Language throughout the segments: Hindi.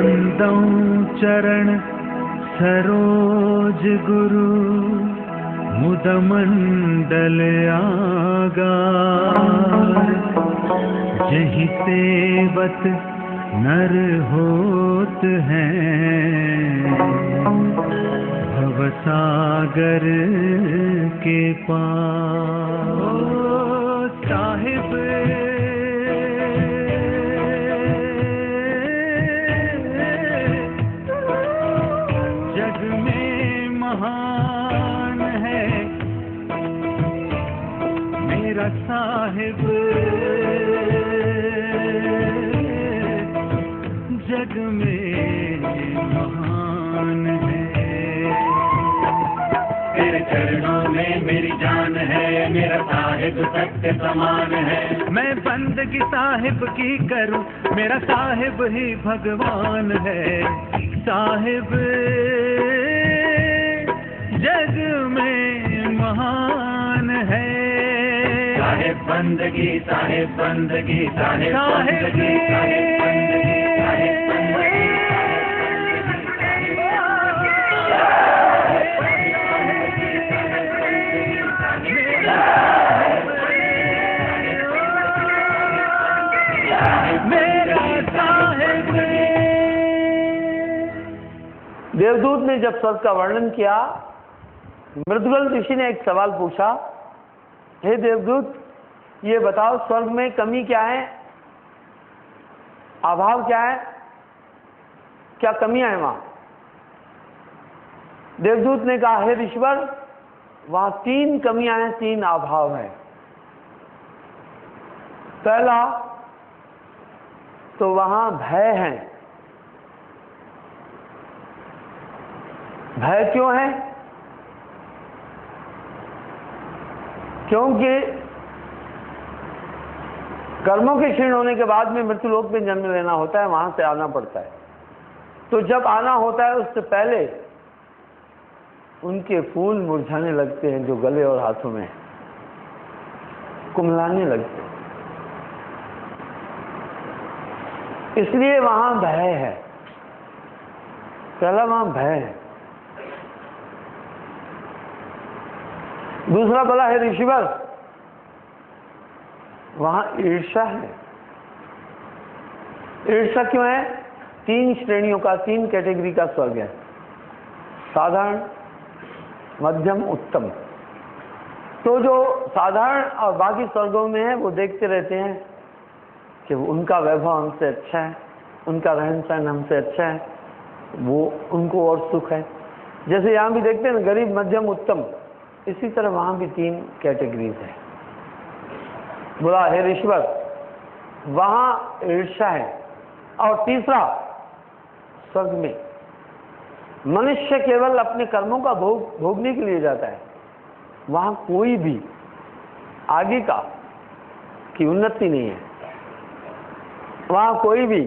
बंदौ चरण सरोज गुरु मुद मंडल आगार। जहि सेवत नर होत हैं भवसागर के पार। साहिब जग में महान है मेरा साहिब, जग में महान है। तेरे चरणों में मेरी जान है, मेरा साहिब सत्य समान है। मैं बंदगी साहिब की करूं, मेरा साहिब ही भगवान है। साहिब जग में महान है। साहिब बंदगी, साहिब बंदगी, साहिब बंदगी, साहिब बंदगी, साहिब बंदगी। देवदूत ने जब स्वर्ग का वर्णन किया, मृदुगल ऋषि ने एक सवाल पूछा, हे देवदूत ये बताओ स्वर्ग में कमी क्या है, अभाव क्या है, क्या कमियां हैं वहां? देवदूत ने कहा, हे ऋषिवर वहां 3 कमियां हैं, 3 अभाव हैं। पहला तो वहां भय है। भय क्यों है? क्योंकि कर्मों के क्षीण होने के बाद में मृत्युलोक में जन्म लेना होता है, वहां से आना पड़ता है। तो जब आना होता है उससे पहले उनके फूल मुरझाने लगते हैं जो गले और हाथों में, कुमलाने लगते हैं। इसलिए वहां भय है। पहला वहां भय है। दूसरा बोला, है ऋषिवर वहां ईर्ष्या है। ईर्ष्या क्यों है? 3 श्रेणियों का, 3 कैटेगरी का स्वर्ग है, साधारण, मध्यम, उत्तम। तो जो साधारण और बाकी स्वर्गों में है वो देखते रहते हैं कि उनका वैभव हमसे अच्छा है, उनका रहन सहन हमसे अच्छा है, वो उनको और सुख है। जैसे यहाँ भी देखते हैं ना, गरीब, मध्यम, उत्तम, इसी तरह वहां भी 3 कैटेगरीज है। बोला, हे ऋषिवर वहां ईर्ष्या है। और तीसरा, स्वर्ग में मनुष्य केवल अपने कर्मों का भोगने के लिए जाता है। वहां कोई भी आगे का की उन्नति नहीं है, वहां कोई भी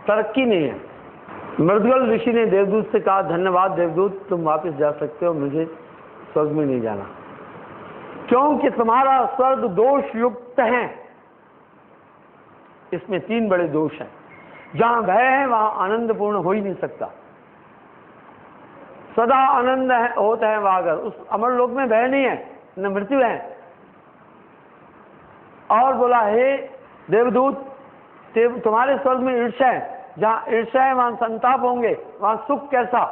तरक्की नहीं है। मृदुगल ऋषि ने देवदूत से कहा, धन्यवाद देवदूत, तुम वापस जा सकते हो, मुझे स्वर्ग में नहीं जाना, क्योंकि तुम्हारा स्वर्ग दोष युक्त है। इसमें 3 बड़े दोष हैं। जहां भय है वहां आनंदपूर्ण हो ही नहीं सकता। सदा आनंद होता है वहां, अगर उस अमर लोक में भय नहीं है, न मृत्यु है। और बोला, हे देवदूत तुम्हारे स्वर्ग में ईर्ष्या है। जहां ईर्ष्या है वहां संताप होंगे, वहां सुख कैसा?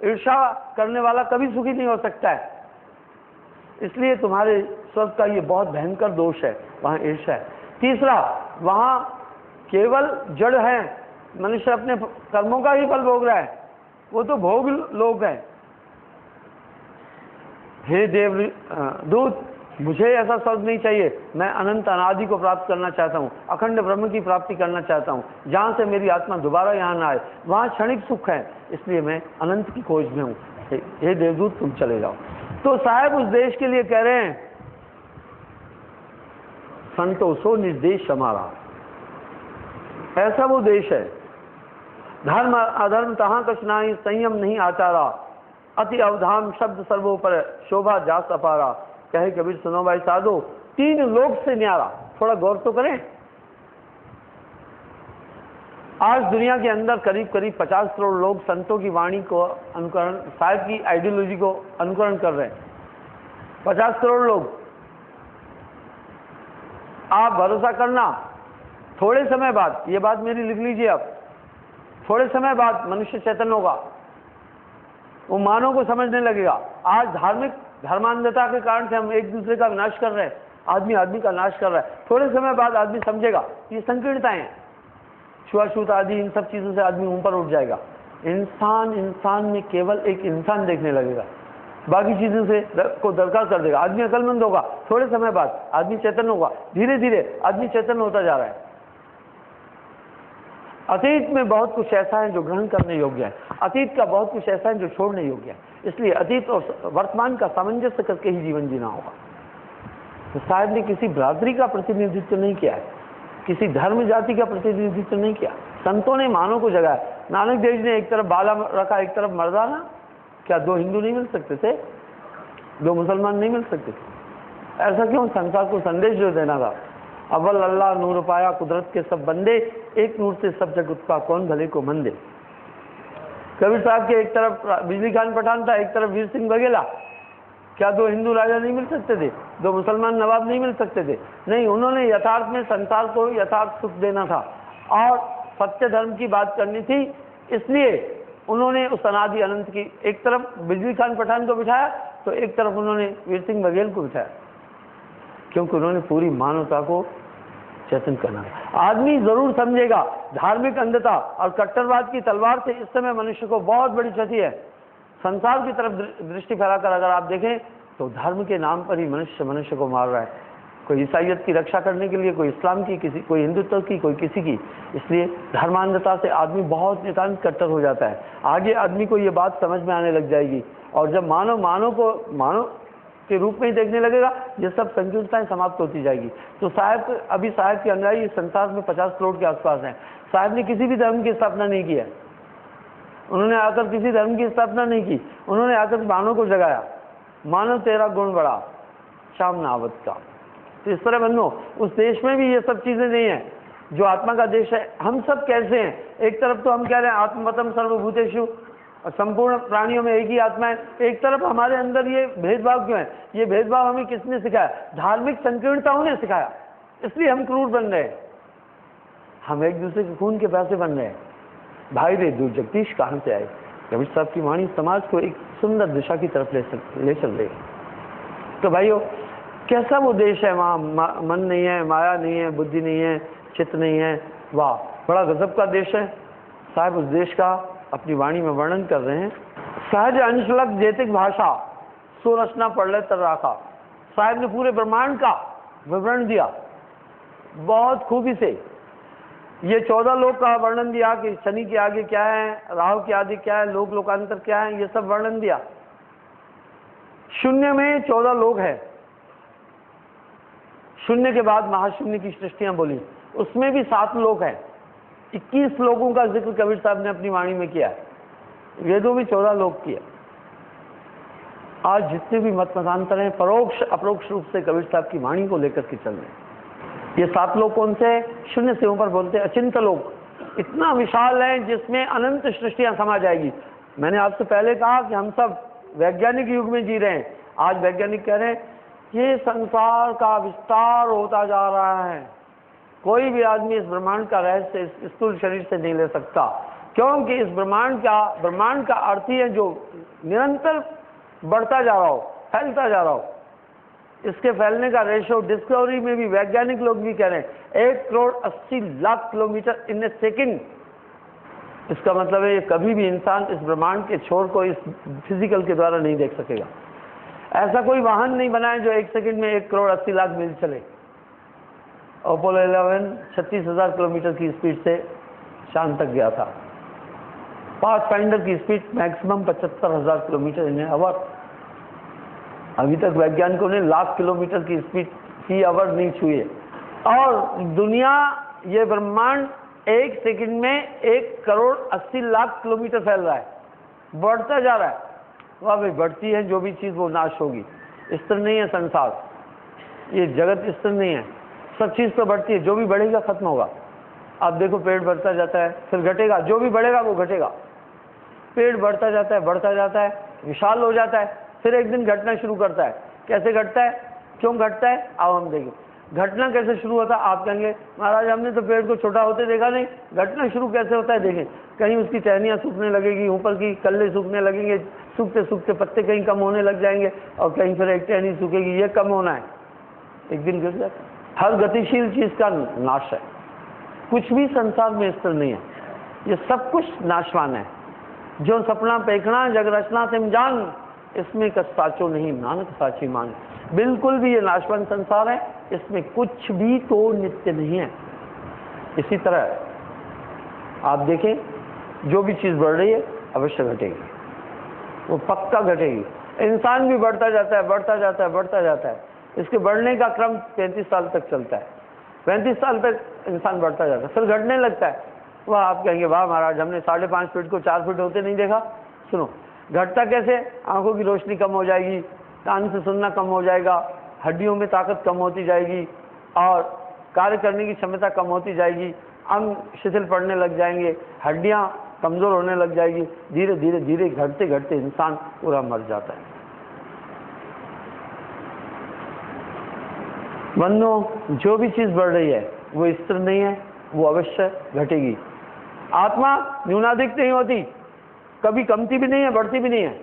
ईर्ष्या करने वाला कभी सुखी नहीं हो सकता है। इसलिए तुम्हारे स्वर्ग का ये बहुत भयंकर दोष है, वहां ईर्ष्या है। तीसरा, वहां केवल जड़ है, मनुष्य अपने कर्मों का ही फल भोग रहा है, वो तो भोग लोग है। हे देवदूत मुझे ऐसा स्वर्ग नहीं चाहिए, मैं अनंत अनादि को प्राप्त करना चाहता हूँ, अखंड ब्रह्म की प्राप्ति करना चाहता हूँ, जहाँ से मेरी आत्मा दोबारा यहाँ ना आए। वहाँ क्षणिक सुख है, इसलिए मैं अनंत की खोज में हूँ। हे देवदूत तुम चले जाओ। तो साहब उस देश के लिए कह रहे हैं, संतोषो निर्देश हमारा, ऐसा वो देश है। धर्म अधर्म तहाँ कछ नाही, संयम नहीं आचारा, अति अवधान शब्द सर्वो पर, शोभा जास अपारा। कहे कबीर सुनो भाई साधो, 3 लोक से न्यारा। थोड़ा गौर तो करें। आज दुनिया के अंदर करीब करीब 50 करोड़ लोग संतों की वाणी को अनुकरण, साहिब की आइडियोलॉजी को अनुकरण कर रहे हैं। 50 करोड़ लोग। आप भरोसा करना, थोड़े समय बाद, ये बात मेरी लिख लीजिए आप, थोड़े समय बाद मनुष्य चेतन होगा, वो मानव को समझने लगेगा। आज धार्मिक धर्मांधता के कारण से हम एक दूसरे का विनाश कर रहे हैं, आदमी आदमी का नाश कर रहा है। थोड़े समय बाद आदमी समझेगा ये संकीर्णताएं हैं, छुआछूत आदि, इन सब चीजों से आदमी ऊपर उठ जाएगा। इंसान में केवल एक इंसान देखने लगेगा, बाकी चीजों से को दरकार कर देगा। आदमी अकलमंद होगा, थोड़े समय बाद आदमी चेतन होगा। धीरे धीरे आदमी चेतन होता जा रहा है। अतीत में बहुत कुछ ऐसा है जो ग्रहण करने योग्य है, अतीत का बहुत कुछ ऐसा है जो छोड़ने योग्य है। इसलिए अतीत और वर्तमान का सामंजस्य करके ही जीवन जीना होगा। तो साहब ने किसी बरादरी का प्रतिनिधित्व नहीं किया है, किसी धर्म जाति का प्रतिनिधित्व नहीं किया। संतों ने मानव को जगाया। नानक देव जी ने एक तरफ बाला रखा, एक तरफ मर्दाना। क्या दो हिंदू नहीं मिल सकते थे? दो मुसलमान नहीं मिल सकते थे? ऐसा क्यों? संसार को संदेश जो देना था। अव्वल अल्लाह नूर पाया कुदरत के सब बंदे, एक नूर से सब जग उत्पा कौन भले को मंदे। कबीर साहब के एक तरफ बिजली खान पठान था, एक तरफ वीर सिंह बघेला। क्या दो हिंदू राजा नहीं मिल सकते थे? दो मुसलमान नवाब नहीं मिल सकते थे? नहीं, उन्होंने यथार्थ में संसार को यथार्थ सुख देना था और सत्य धर्म की बात करनी थी। इसलिए उन्होंने उस अनादि अनंत की एक तरफ बिजली खान पठान को बिठाया, तो एक तरफ उन्होंने वीर सिंह बघेल को बिठाया, क्योंकि उन्होंने पूरी मानवता को चेतन करना है। आदमी जरूर समझेगा धार्मिक अंधता और कट्टरवाद की तलवार से इस समय मनुष्य को बहुत बड़ी क्षति है। संसार की तरफ दृष्टि फैलाकर अगर आप देखें तो धर्म के नाम पर ही मनुष्य को मार रहा है। कोई ईसाइयत की रक्षा करने के लिए, कोई इस्लाम की, किसी कोई हिंदुत्व की, कोई किसी की। इसलिए धर्मांधता से आदमी बहुत नितांत कट्टर हो जाता है। आगे आदमी को ये बात समझ में आने लग जाएगी, और जब मानव को मानव के रूप में ही देखने लगेगा, ये सब संकीर्णताएं समाप्त होती जाएगी। तो साहब, अभी साहब के अनुयायी संसार में 50 करोड़ के आसपास हैं। साहब ने किसी भी धर्म की स्थापना नहीं की है, उन्होंने आकर किसी धर्म की स्थापना नहीं की, उन्होंने आकर मानव को जगाया। मानव तेरा गुण बड़ा शाम नावत का। तो इस तरह बनो, उस देश में भी ये सब चीजें नहीं है जो आत्मा का देश है। हम सब कैसे हैं? एक तरफ तो हम कह रहे हैं आत्मवतम सर्वभूतेषु, संपूर्ण प्राणियों में एक ही आत्मा है। एक तरफ हमारे अंदर ये भेदभाव क्यों है? ये भेदभाव हमें किसने सिखाया? धार्मिक संकीर्णताओं ने सिखाया। इसलिए हम क्रूर बन रहे हैं, हम एक दूसरे के खून के प्यासे बन रहे हैं। भाई रे दूर जगदीश कहाँ से आए? कबीर साहब की वाणी समाज को एक सुंदर दिशा की तरफ ले चल रही है। तो भाइयों, कैसा वो देश है? वहाँ मन नहीं है, माया नहीं है, बुद्धि नहीं है, चित्त नहीं है। वाह, बड़ा गजब का देश है। साहब उस देश का अपनी वाणी में वर्णन कर रहे हैं। सहज अंशलक जैतिक भाषा सो रचना पढ़ ले तर राखा। साहब ने पूरे ब्रह्मांड का विवरण दिया बहुत खूबी से। ये 14 लोक का वर्णन दिया कि शनि के आगे क्या है, राहु के आगे क्या है, लोक लोकांतर क्या है, ये सब वर्णन दिया। शून्य में 14 लोक है, शून्य के बाद महाशून्य की सृष्टियां बोली, उसमें भी 7 लोक है। 21 लोगों का जिक्र कबीर साहब ने अपनी वाणी में किया है। वेदों में 14 लोक किया। आज जितने भी मत मतांतर हैं, परोक्ष अपरोक्ष रूप से कबीर साहब की वाणी को लेकर के चल रहे हैं। ये 7 लोक कौन से? शून्य से ऊपर बोलते हैं अचिंत लोक। इतना विशाल है जिसमें अनंत सृष्टियां समा जाएगी। मैंने आपसे पहले कहा कि हम सब वैज्ञानिक युग में जी रहे हैं। आज वैज्ञानिक कह रहे हैं ये संसार का विस्तार होता जा रहा है। कोई भी आदमी इस ब्रह्मांड का रहस्य इस स्थूल शरीर से नहीं ले सकता, क्योंकि इस ब्रह्मांड का अर्थ ही है जो निरंतर बढ़ता जा रहा हो, फैलता जा रहा हो। इसके फैलने का रेशो डिस्कवरी में भी वैज्ञानिक लोग भी कह रहे हैं 1,80,00,000 किलोमीटर इन ए सेकेंड। इसका मतलब है ये कभी भी इंसान इस ब्रह्मांड के छोर को इस फिजिकल के द्वारा नहीं देख सकेगा। ऐसा कोई वाहन नहीं बनाए जो 1 सेकंड में 1,80,00,000 मील चले। अपोलो 11 36,000 किलोमीटर की स्पीड से चांद तक गया था। पाथफाइंडर की speed maximum 75,000 kilometre in hour. अभी तक वैज्ञानिकों ने 1,00,000 किलोमीटर की स्पीड फी आवर नहीं छुई है। और दुनिया, ये ब्रह्मांड 1 सेकंड में 1,80,00,000 किलोमीटर फैल रहा है, बढ़ता जा रहा है। वह भाई बढ़ती है जो भी चीज वो नाश होगी। स्थिर नहीं है संसार, ये जगत स्थिर नहीं है, सब चीज तो बढ़ती है, जो भी बढ़ेगा खत्म होगा। आप देखो पेड़ बढ़ता जाता है, फिर घटेगा, जो भी बढ़ेगा वो घटेगा। पेड़ बढ़ता जाता है, विशाल हो जाता है, फिर एक दिन घटना शुरू करता है। कैसे घटता है, क्यों घटता है, आओ हम देखें। घटना कैसे शुरू होता है? आप कहेंगे महाराज हमने तो पेड़ को छोटा होते देखा नहीं, घटना शुरू कैसे होता है देखें। कहीं उसकी टहनियाँ सूखने लगेगी, ऊपर की कल्ले सूखने लगेंगे, सूखते सूखते पत्ते कहीं कम होने लग जाएंगे, और कहीं फिर एक टहनी सूखेगी, ये कम होना है, एक दिन गिर जाता है। हर गतिशील चीज का नाश है, कुछ भी संसार में स्थिर नहीं है, ये सब कुछ नाशवान है। जो सपना पेखना जग रचना तिम जान, इसमें कछ साचो नहीं नानक साची मान। बिल्कुल भी ये नाशवान संसार है, इसमें कुछ भी तो नित्य नहीं है। इसी तरह आप देखें, जो भी चीज बढ़ रही है अवश्य घटेगी, वो पक्का घटेगी। इंसान भी बढ़ता जाता है। इसके बढ़ने का क्रम 35 साल तक चलता है। 35 साल तक इंसान बढ़ता जाता है, फिर घटने लगता है। वह आप कहेंगे वाह महाराज हमने 5.5 फीट को 4 फीट होते नहीं देखा। सुनो, घटता कैसे? आंखों की रोशनी कम हो जाएगी, कान से सुनना कम हो जाएगा, हड्डियों में ताकत कम होती जाएगी, और कार्य करने की क्षमता कम होती जाएगी, अंग शिथिल पड़ने लग जाएंगे, हड्डियां कमजोर होने लग जाएगी। धीरे धीरे धीरे घटते घटते इंसान पूरा मर जाता है। बंधुओं, जो भी चीज बढ़ रही है वो स्थिर नहीं है, वो अवश्य घटेगी। आत्मा न्यूनाधिक नहीं होती, कभी कमती भी नहीं है, बढ़ती भी नहीं है।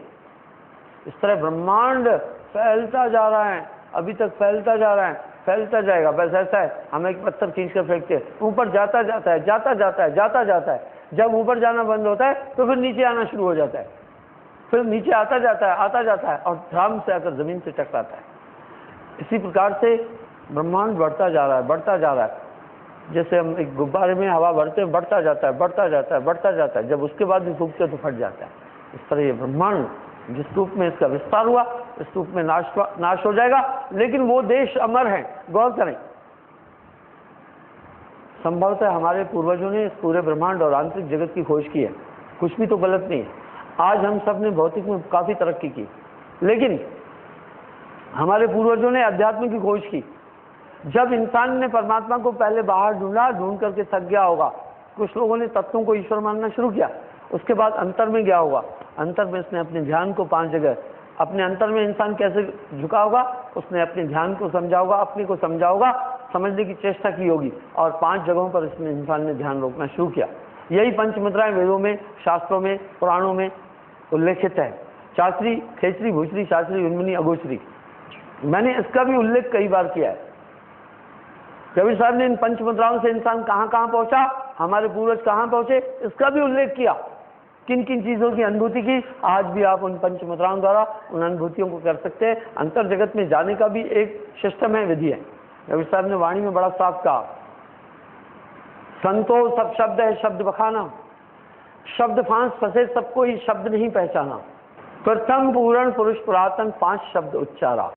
इस तरह ब्रह्मांड फैलता जा रहा है, अभी तक फैलता जा रहा है, फैलता जाएगा। बस ऐसा है, हम एक पत्थर खींच कर फेंकते हैं, ऊपर जाता जाता है। जब ऊपर जाना बंद होता है तो फिर नीचे आना शुरू हो जाता है, फिर नीचे आता जाता है और ध्यान से आकर जमीन से टकराता है। इसी प्रकार से ब्रह्मांड बढ़ता जा रहा है। जैसे हम एक गुब्बारे में हवा भरते हैं, बढ़ता जाता है, जब उसके बाद भी फूंकते तो फट जाता है। इस तरह ये ब्रह्मांड जिस रूप में इसका विस्तार हुआ, इस रूप में नाश हो जाएगा, लेकिन वो देश अमर है। गौर करें, संभवतः हमारे पूर्वजों ने इस पूरे ब्रह्मांड और आंतरिक जगत की खोज की है, कुछ भी तो गलत नहीं है। आज हम सब ने भौतिक में काफी तरक्की की, लेकिन हमारे पूर्वजों ने अध्यात्म की खोज की। जब इंसान ने परमात्मा को पहले बाहर ढूंढ करके थक गया होगा, कुछ लोगों ने तत्वों को ईश्वर मानना शुरू किया, उसके बाद अंतर में गया होगा। अंतर में इसने अपने ध्यान को 5 जगह, अपने अंतर में इंसान कैसे झुका होगा, उसने अपने ध्यान को समझा होगा, अपने को समझा होगा, समझने की चेष्टा की होगी, और 5 जगहों पर इसने इंसान ने ध्यान रोकना शुरू किया। यही पंचमुद्राएं वेदों में, शास्त्रों में, पुराणों में उल्लेखित है। चाचरी, खेचरी, भूचरी, शास्त्री, उन्मुनी, अगोचरी। मैंने इसका भी उल्लेख कई बार किया है। कबीर साहब ने इन पंचमुद्राओं से इंसान कहां पहुंचा, हमारे पूर्वज कहां पहुंचे, इसका भी उल्लेख किया। किन किन चीजों की अनुभूति की, आज भी आप उन पंचमुद्राओं द्वारा उन अनुभूतियों को कर सकते हैं। अंतर जगत में जाने का भी एक सिस्टम है, विधि है। कबीर साहब ने वाणी में बड़ा साफ कहा, संतो सब शब्द है शब्द बखाना, शब्द फांस फंसे सबको ही शब्द नहीं पहचाना। प्रथम पूर्ण पुरुष पुरातन 5 शब्द उच्चारा,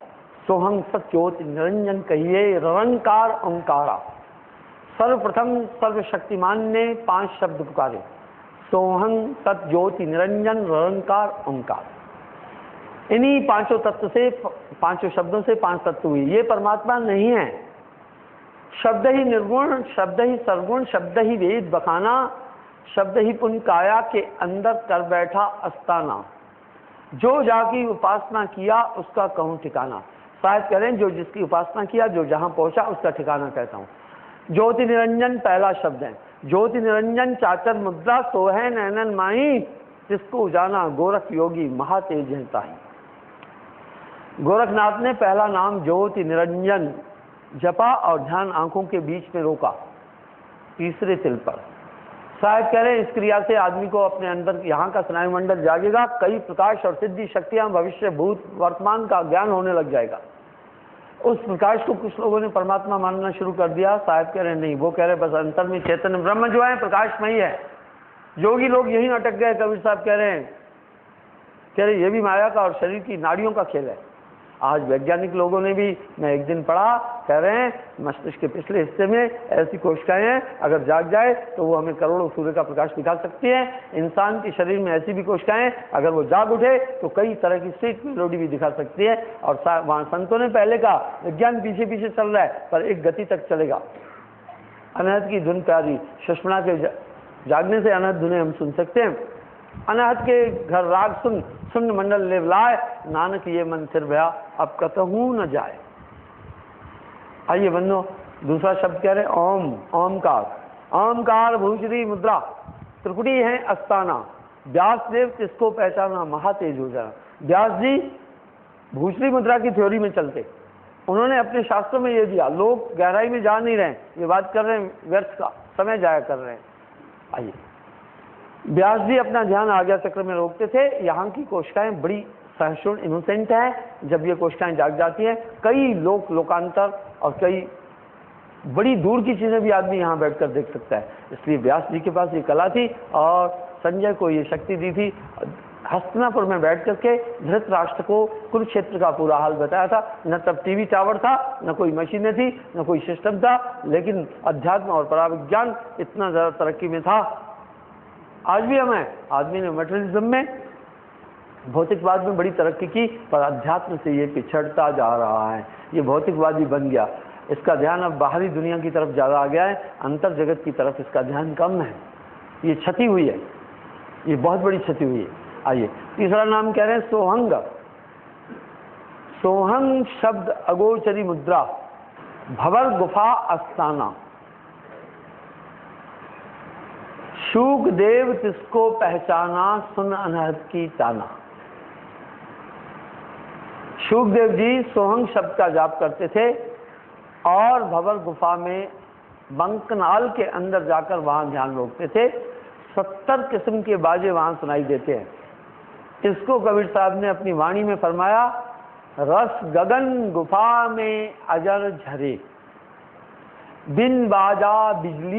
सोहं सत्योति निरंजन कहिए निरंकार ओंकारा। सर्वप्रथम सर्वशक्तिमान ने 5 शब्द पुकारे, सोहं सत ज्योति निरंजन निरंकार ओंकार। इन्हीं 5 तत्व से, 5 शब्दों से 5 तत्व हुई। ये परमात्मा नहीं है। शब्द ही निर्गुण, शब्द ही सर्वगुण, शब्द ही वेद बखाना, शब्द ही पुन काया के अंदर कर बैठा अस्ताना। जो जाकी उपासना किया उसका कहूँ ठिकाना। शायद करें जो जिसकी उपासना किया, जो जहां पहुंचा उसका ठिकाना कहता हूं। ज्योति निरंजन पहला शब्द है। ज्योति निरंजन चाचर मुद्रा सोहे नैनन माही, जिसको जाना गोरख योगी महातेज है ताही। गोरखनाथ ने पहला नाम ज्योति निरंजन जपा और ध्यान आंखों के बीच में रोका, तीसरे तिल पर। शायद कह रहे हैं इस क्रिया से आदमी को अपने अंदर यहाँ का स्नायुमंडल जागेगा, कई प्रकाश और सिद्धि शक्तियां, भविष्य भूत वर्तमान का ज्ञान होने लग जाएगा। उस प्रकाश को कुछ लोगों ने परमात्मा मानना शुरू कर दिया। शायद कह रहे नहीं, वो कह रहे बस अंतर में चैतन्य ब्रह्म जो है प्रकाशमयी है। योगी लोग यहीं अटक गए। कबीर साहब कह रहे ये भी माया का और शरीर की नाड़ियों का खेल है। आज वैज्ञानिक लोगों ने भी, मैं एक दिन पढ़ा, कह रहे हैं मस्तिष्क के पिछले हिस्से में ऐसी कोशिकाएं हैं, अगर जाग जाए तो वो हमें करोड़ों सूर्य का प्रकाश दिखा सकती है। इंसान के शरीर में ऐसी भी कोशिकाएं, अगर वो जाग उठे तो कई तरह की स्वीट मेलोडी भी दिखा सकती है। और वहाँ संतों ने पहले कहा विज्ञान पीछे पीछे चल रहा है पर एक गति तक चलेगा। अनहद की धुन प्यारी, सुषमना के जागने से अनहद धुनें हम सुन सकते हैं। अनहद के घर राग सुन, सुन मंडल लेवलाए, नानक ये मन सिर भया अब कतहू न जाए। आइए बंधो, दूसरा शब्द कह रहे ओम, ओमकार। ओमकार भूश्री मुद्रा, त्रिपुटी है अस्ताना, व्यास देव किसको पहचाना, महातेज हो जाना। व्यास जी भूश्री मुद्रा की थ्योरी में चलते, उन्होंने अपने शास्त्रों में ये दिया, लोग गहराई में जा नहीं रहे, ये बात कर रहे हैं व्यर्थ का समय जाया कर रहे हैं। आइए, व्यास जी अपना ध्यान आज्ञा चक्र में रोकते थे। यहाँ की कोशिकाएं बड़ी सहिष्णु इनोसेंट है। जब ये कोशिकाएं जाग जाती हैं, कई लोकांतर और कई बड़ी दूर की चीजें भी आदमी यहाँ बैठकर देख सकता है। इसलिए व्यास जी के पास ये कला थी और संजय को ये शक्ति दी थी। हस्तिनापुर में बैठ करके धृतराष्ट्र को कुरुक्षेत्र का पूरा हाल बताया था। न तब टीवी टावर था, न कोई मशीनें थी, न कोई सिस्टम था, लेकिन अध्यात्म और पराविज्ञान इतना ज़्यादा तरक्की में था। आज भी हमें आदमी ने मटेरियलिज्म में, भौतिकवाद में बड़ी तरक्की की, पर अध्यात्म से ये पिछड़ता जा रहा है। ये भौतिकवादी बन गया, इसका ध्यान अब बाहरी दुनिया की तरफ ज़्यादा आ गया है, अंतर जगत की तरफ इसका ध्यान कम है। ये क्षति हुई है, ये बहुत बड़ी क्षति हुई है। आइए, तीसरा नाम कह रहे हैं सोहंग। सोहंग शब्द अगोचरी मुद्रा, भवर गुफा अस्ताना, शूक देव तिसको पहचाना, सुन अनहद की ताना। शुकदेव जी सोहंग शब्द का जाप करते थे और भवर गुफा में बंकनाल के अंदर जाकर वहां ध्यान रोकते थे। 70 किस्म के बाजे वहां सुनाई देते हैं। इसको कबीर साहब ने अपनी वाणी में फरमाया, रस गगन गुफा में अजर झरे, बिन बाजा बिजली